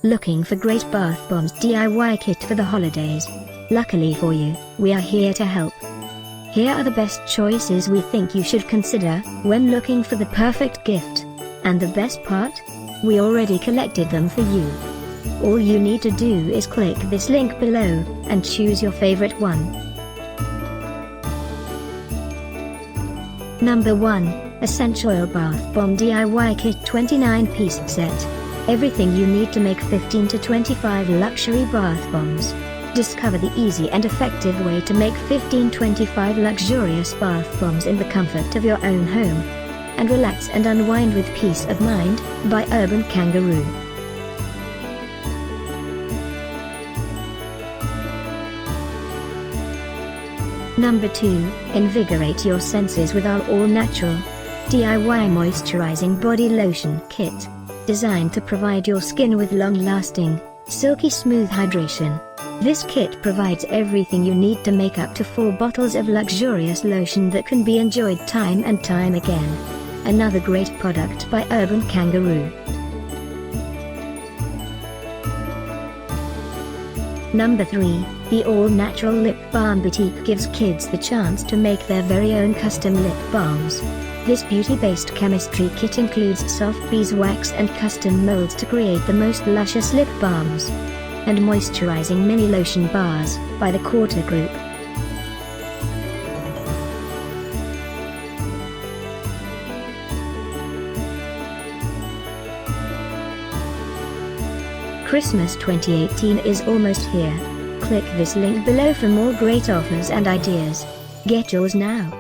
Looking for great bath bombs DIY kit for the holidays? Luckily for you, we are here to help. Here are the best choices we think you should consider when looking for the perfect gift. And the best part? We already collected them for you. All you need to do is click this link below, and choose your favorite one. Number 1. Essential Oil Bath Bomb DIY Kit 29-piece set. Everything you need to make 15 to 25 luxury bath bombs. Discover the easy and effective way to make 15-25 luxurious bath bombs in the comfort of your own home. And relax and unwind with peace of mind, by Kangaroo. Number 2. Invigorate your senses with our all-natural d.i.y Moisturizing Body Lotion Kit. Designed to provide your skin with long-lasting, silky smooth hydration. This kit provides everything you need to make up to 4 bottles of luxurious lotion that can be enjoyed time and time again. Another great product by Kangaroo. Number 3. The all-natural Lip Balm Kit gives kids the chance to make their very own custom lip balms. This beauty-based chemistry kit includes soft beeswax and custom molds to create the most luscious lip balms. And moisturizing mini lotion bars, by the Quarto group. Christmas 2018 is almost here. Click this link below for more great offers and ideas. Get yours now.